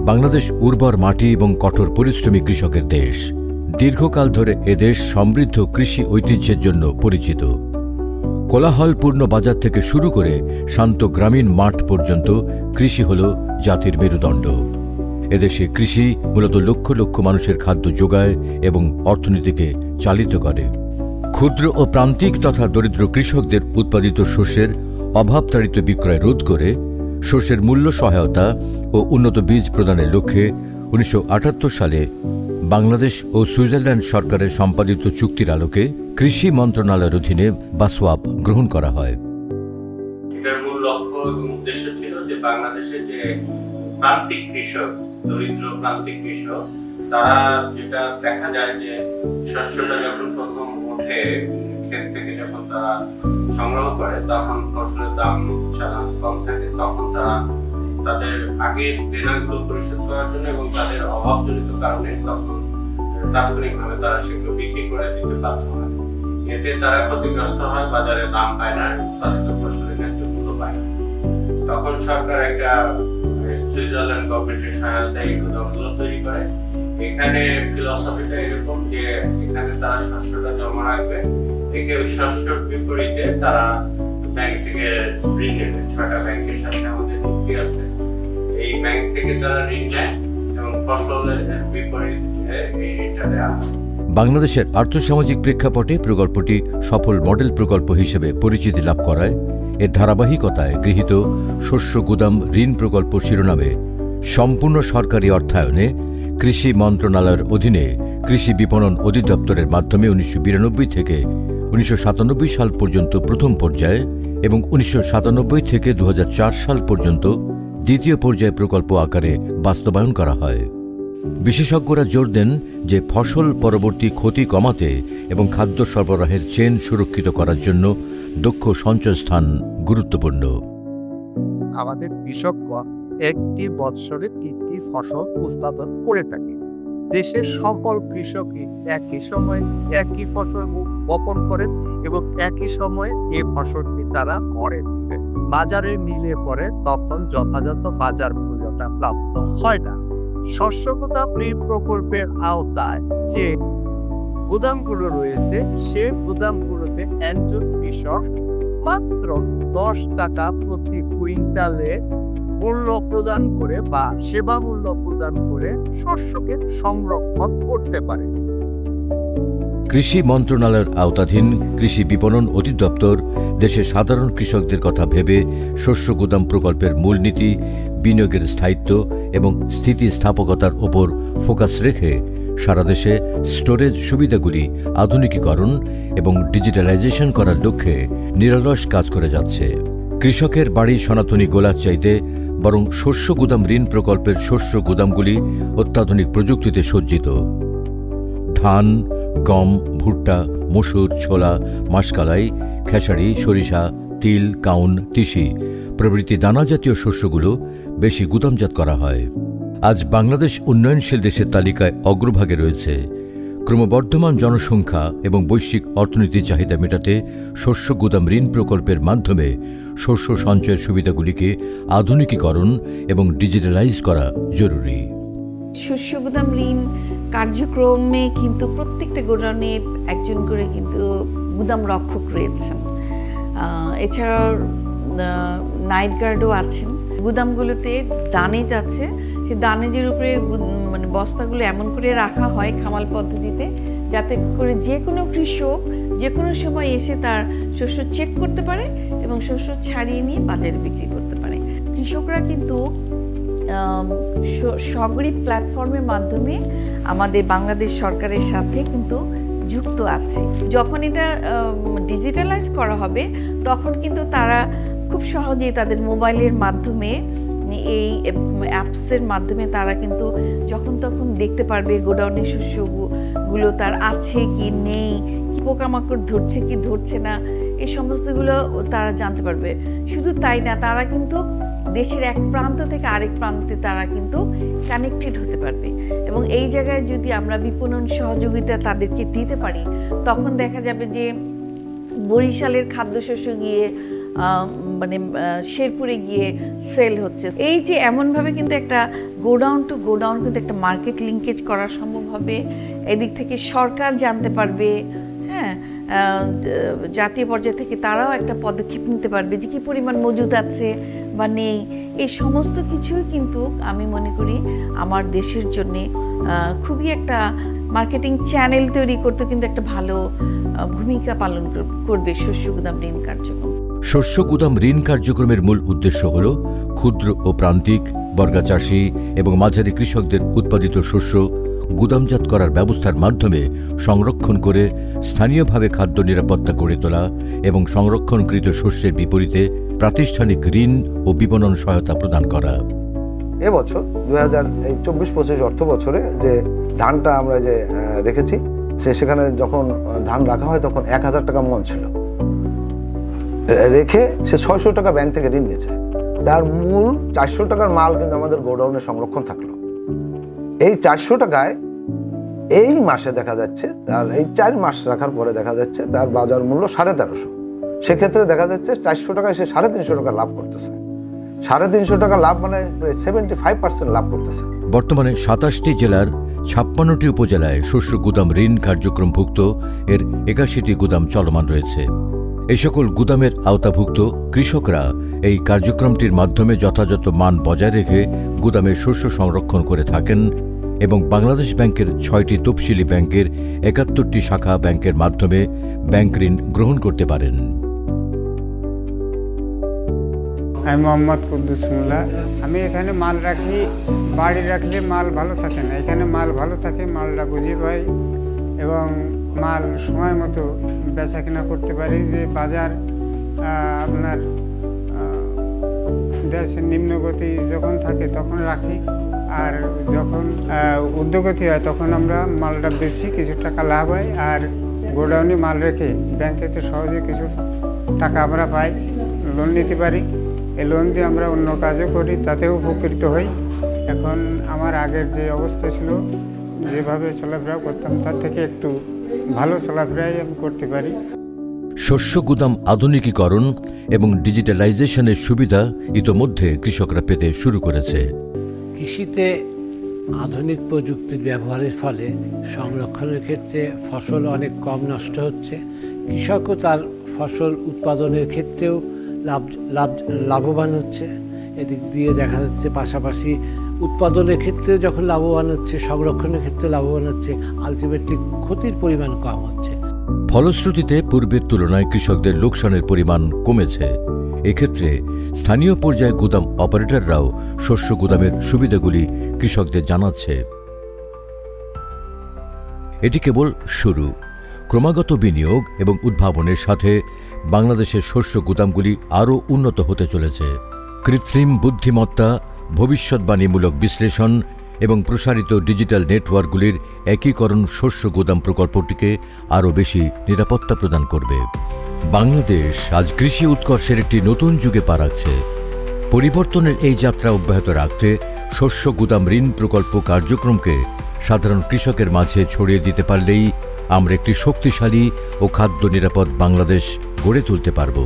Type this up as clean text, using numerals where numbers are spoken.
বাংলাদেশ উর্বর মাটি এবং কঠোর পরিশ্রমী কৃষকের দেশ। দীর্ঘকাল ধরে এদেশ সমৃদ্ধ কৃষি ঐতিহ্যের জন্য পরিচিত। কোলাহলপূর্ণ বাজার থেকে শুরু করে শান্ত গ্রামীণ মাঠ পর্যন্ত কৃষি হল জাতির মেরুদণ্ড। এদেশে কৃষি মূলত লক্ষ লক্ষ মানুষের খাদ্য যোগায় এবং অর্থনীতিকে চালিত করে। ক্ষুদ্র ও প্রান্তিক তথা দরিদ্র কৃষকদের উৎপাদিত শস্যের অভাবতাড়িত বিক্রয় রোধ করে শস্যের মূল্য সহায়তা ও উন্নত বীজ প্রদানের লক্ষ্যে ১৯৭৮ সালে বাংলাদেশ ও সুইজারল্যান্ড সরকারের সম্পাদিত চুক্তির আলোকে কৃষি মন্ত্রণালয়ের অধীনে বাসওয়াপ গ্রহণ করা হয়। এটার মূল লক্ষ্য এবং উদ্দেশ্য ছিল যে বাংলাদেশের যে প্রান্তিক কৃষক, দরিদ্র প্রান্তিক কৃষক, তারা যেটা দেখা যায় যে শস্যটা যখন প্রথম ওঠে ক্ষেত থেকে, যখন তারা সংগ্রহ করে তখন ফসলের দাম সাধারণত কম থাকে। তখন তারা তাদের আগের দেনাগুলো পরিশোধ করার জন্য এবং তাদের অভাবজনিত কারণে তখন তাৎক্ষণিকভাবে তারা সেগুলো বিক্রি করে দিতে বাধ্য হয়। এতে তারা ক্ষতিগ্রস্ত হয়, বাজারে দাম পায় না, উৎপাদিত ফসলের ন্যায্য মূল্য পায় না। তখন সরকার একটা সুইজারল্যান্ড গভর্নমেন্টের সহায়তায় এই গুদামগুলো তৈরি করে। এখানে ফিলসফিটা এরকম যে এখানে তারা শস্যটা জমা রাখবে, রেখে ওই শস্যের বিপরীতে তারা ব্যাংক থেকে ঋণ নেবে। ৬টা ব্যাংকের সাথে আমাদের চুক্তি আছে। এই ব্যাংক থেকে তারা ঋণ নেয় এবং ফসলের বিপরীতে এই ঋণটা দেওয়া হয়। বাংলাদেশের আর্থসামাজিক প্রেক্ষাপটে প্রকল্পটি সফল মডেল প্রকল্প হিসেবে পরিচিতি লাভ করায় এর ধারাবাহিকতায় গৃহীত শস্য গুদাম ঋণ প্রকল্প শিরোনামে সম্পূর্ণ সরকারি অর্থায়নে কৃষি মন্ত্রণালয়ের অধীনে কৃষি বিপণন অধিদপ্তরের মাধ্যমে ১৯৯২ থেকে ১৯৯৭ সাল পর্যন্ত প্রথম পর্যায়ে এবং ১৯৯৭ থেকে ২০০৪ সাল পর্যন্ত দ্বিতীয় পর্যায়ে প্রকল্প আকারে বাস্তবায়ন করা হয়। বিশেষজ্ঞরা জোর দেন যে ফসল পরবর্তী ক্ষতি কমাতে এবং খাদ্য সরবরাহের চেইন সুরক্ষিত করার জন্য দক্ষ সঞ্চয়স্থান গুরুত্বপূর্ণ। আমাদের কৃষকরা একটি বৎসরে ৩টি ফসল উৎপাদন করে থাকে। দেশের সকল কৃষকই একই সময়ে একই ফসল বপন করেন এবং একই সময়ে এই ফসলটি তারা ঘরে তুলেন। বাজারে মিলে পড়ে তখন যথাযথ বাজার মূল্যটা প্রাপ্ত হয় না। শস্য গুদাম ঋণ প্রকল্পের আওতায় যে গুদামগুলো রয়েছে, সে গুদামগুলোতে একজন কৃষক মাত্র ১০ টাকা প্রতি কুইন্টালে মূল্য প্রদান করে বা সেবা মূল্য প্রদান করে শস্যকে সংরক্ষণ করতে পারে। কৃষি মন্ত্রণালয়ের আওতাধীন কৃষি বিপণন অধিদপ্তর দেশের সাধারণ কৃষকদের কথা ভেবে শস্য গুদাম প্রকল্পের মূলনীতি, বিনিয়োগের স্থায়িত্ব এবং স্থিতিস্থাপকতার ওপর ফোকাস রেখে সারা দেশে স্টোরেজ সুবিধাগুলি আধুনিকীকরণ এবং ডিজিটালাইজেশন করার লক্ষ্যে নিরলস কাজ করে যাচ্ছে। কৃষকের বাড়ি সনাতনী গোলার চাইতে বরং শস্য গুদাম ঋণ প্রকল্পের শস্য গুদামগুলি অত্যাধুনিক প্রযুক্তিতে সজ্জিত। ধান, গম, ভুট্টা, মসুর, ছোলা, মাসকলাই, খেসারি, সরিষা, তিল, কাউন, তিসি প্রভৃতি দানাজাতীয় শস্যগুলো বেশি গুদামজাত করা হয়। আজ বাংলাদেশ উন্নয়নশীল দেশের তালিকায় অগ্রভাগে রয়েছে। ক্রমবর্ধমান জনসংখ্যা এবং বৈশ্বিক অর্থনীতির চাহিদা মেটাতে শস্য গুদাম ঋণ প্রকল্পের মাধ্যমে শস্য সঞ্চয়ের সুবিধাগুলিকে আধুনিকীকরণ এবং ডিজিটালাইজ করা জরুরি। শস্য গুদাম ঋণ কার্যক্রমে কিন্তু প্রত্যেকটা গোডাউনে একজন করে কিন্তু গুদাম রক্ষক রয়েছেন। এছাড়াও নাইট গার্ডও আছেন। গুদামগুলোতে দানেজ আছে, সে দানেজের উপরে মানে বস্তাগুলো এমন করে রাখা হয় খামাল পদ্ধতিতে, যাতে করে যে কোনো কৃষক যে কোনো সময় এসে তার শস্য চেক করতে পারে এবং শস্য ছাড়িয়ে নিয়ে বাজারে বিক্রি করতে পারে। কৃষকরা কিন্তু সগরিব প্ল্যাটফর্মের মাধ্যমে আমাদের বাংলাদেশ সরকারের সাথে কিন্তু যুক্ত আছে। যখন এটা ডিজিটালাইজ করা হবে তখন কিন্তু তারা খুব সহজেই তাদের মোবাইলের মাধ্যমে, এই অ্যাপসের মাধ্যমে তারা কিন্তু যখন তখন দেখতে পারবে গোডাউনের শস্যগুলো তার আছে কি নেই, পোকামাকড় ধরছে কি ধরছে না, এই সমস্তগুলো তারা জানতে পারবে। শুধু তাই না, তারা কিন্তু দেশের এক প্রান্ত থেকে আরেক প্রান্তে তারা কিন্তু কানেক্টেড হতে পারবে এবং এই জায়গায় যদি আমরা বিপণন সহযোগিতা তাদেরকে দিতে পারি, তখন দেখা যাবে যে বরিশালের খাদ্যশস্য গিয়ে মানে শেরপুরে গিয়ে সেল হচ্ছে। এই যে এমনভাবে কিন্তু একটা গোডাউন টু গোডাউন কিন্তু একটা মার্কেট লিঙ্কেজ করা সম্ভব হবে। এদিক থেকে সরকার জানতে পারবে, হ্যাঁ, জাতীয় পর্যায় থেকে তারাও একটা পদক্ষেপ নিতে পারবে যে কী পরিমাণ মজুদ আছে বা নেই। এই সমস্ত কিছুই কিন্তু আমি মনে করি আমার দেশের জন্যে খুবই একটা মার্কেটিং চ্যানেল তৈরি করতে কিন্তু একটা ভালো ভূমিকা পালন করবে শস্য গুদাম ঋণ কার্যক্রম। শস্য গুদাম ঋণ কার্যক্রমের মূল উদ্দেশ্য হল ক্ষুদ্র ও প্রান্তিক, বর্গা চাষি এবং মাঝারি কৃষকদের উৎপাদিত শস্য গুদামজাত করার ব্যবস্থার মাধ্যমে সংরক্ষণ করে স্থানীয়ভাবে খাদ্য নিরাপত্তা গড়ে তোলা এবং সংরক্ষণকৃত শস্যের বিপরীতে প্রাতিষ্ঠানিক ঋণ ও বিপণন সহায়তা প্রদান করা। এবছর 2024-25 অর্থ বছরে যে ধানটা আমরা যে রেখেছি, সেখানে যখন ধান রাখা হয় তখন 1000 টাকা মন ছিল, রেখে সে 600 টাকা ব্যাংক থেকে ঋণ নিয়েছে। তার মূল 400 টাকার মাল কিন্তু আমাদের গোডাউনে সংরক্ষণ থাকলো। এই 400 টাকায় এই মাসে দেখা যাচ্ছে তার এই 4 মাস রাখার পরে দেখা যাচ্ছে তার বাজার মূল্য 1350। সেক্ষেত্রে দেখা যাচ্ছে 400 টাকায় সে 350 টাকা লাভ করতেছে। 350 টাকা লাভ মানে 75% লাভ করতেছে। বর্তমানে 27টি জেলার 56টি উপজেলায় শস্য গুদাম ঋণ কার্যক্রমভুক্ত এর 81টি গুদাম চলমান রয়েছে। এই সকল গুদামের আওতাভুক্ত কৃষকরা এই কার্যক্রমটির মাধ্যমে যথাযথ মান বজায় রেখে গুদামে শস্য সংরক্ষণ করে থাকেন এবং বাংলাদেশ ব্যাংকের 6টি তফসিলি ব্যাংকের 71টি শাখা ব্যাংকের মাধ্যমে ব্যাংক ঋণ গ্রহণ করতে পারেন। আমি মোহাম্মদ কুদ্দুস মোল্লা। আমি এখানে মাল রাখি, বাড়ি রাখলে মাল ভালো থাকে না, এখানে মাল ভালো থাকে, মালটা বুঝে পাই এবং মাল সময় মতো বেচা কেনা করতে পারি। যে বাজার আপনার দেশের নিম্নগতি যখন থাকে তখন রাখি, আর যখন ঊর্ধ্বগতি হয় তখন আমরা মালটা বেশি কিছু টাকা লাভ হয়, আর গোডাউনে মাল রেখে ব্যাংকেতে সহজে কিছু টাকা আমরা পাই, লোন নিতে পারি। এই লোন দিয়ে আমরা অন্য কাজও করি, তাতেও উপকৃত হই। এখন আমার আগের যে অবস্থা ছিল, যেভাবে চলাফেরা করতাম তার থেকে একটু ভালো চলাফেরাই আমি করতে পারি। শস্য গুদাম আধুনিকীকরণ এবং ডিজিটালাইজেশনের সুবিধা ইতোমধ্যে কৃষকরা পেতে শুরু করেছে। কৃষিতে আধুনিক প্রযুক্তির ব্যবহারের ফলে সংরক্ষণের ক্ষেত্রে ফসল অনেক কম নষ্ট হচ্ছে। কৃষকও তার ফসল উৎপাদনের ক্ষেত্রেও লাভবান হচ্ছে। এদিক দিয়ে দেখা যাচ্ছে পাশাপাশি উৎপাদনের ক্ষেত্রে যখন লাভবান হচ্ছে, সংরক্ষণের ক্ষেত্রে লাভবান হচ্ছে, আলটিমেটলি ক্ষতির পরিমাণ কম হচ্ছে। ফলশ্রুতিতে পূর্বের তুলনায় কৃষকদের লোকসানের পরিমাণ কমেছে। এক্ষেত্রে স্থানীয় পর্যায়ে গুদাম অপারেটররাও শস্য গুদামের সুবিধাগুলি কৃষকদের জানাচ্ছে। এটি কেবল শুরু। ক্রমাগত বিনিয়োগ এবং উদ্ভাবনের সাথে বাংলাদেশের শস্য গুদামগুলি আরও উন্নত হতে চলেছে। কৃত্রিম বুদ্ধিমত্তা, ভবিষ্যৎবাণীমূলক বিশ্লেষণ এবং প্রসারিত ডিজিটাল নেটওয়ার্কগুলির একীকরণ শস্য গুদাম প্রকল্পটিকে আরও বেশি নিরাপত্তা প্রদান করবে। বাংলাদেশ আজ কৃষি উৎকর্ষের একটি নতুন যুগে পা রাখছে। পরিবর্তনের এই যাত্রা অব্যাহত রাখতে শস্য গুদাম ঋণ প্রকল্প কার্যক্রমকে সাধারণ কৃষকের মাঝে ছড়িয়ে দিতে পারলেই আমরা একটি শক্তিশালী ও খাদ্য নিরাপদ বাংলাদেশ গড়ে তুলতে পারব।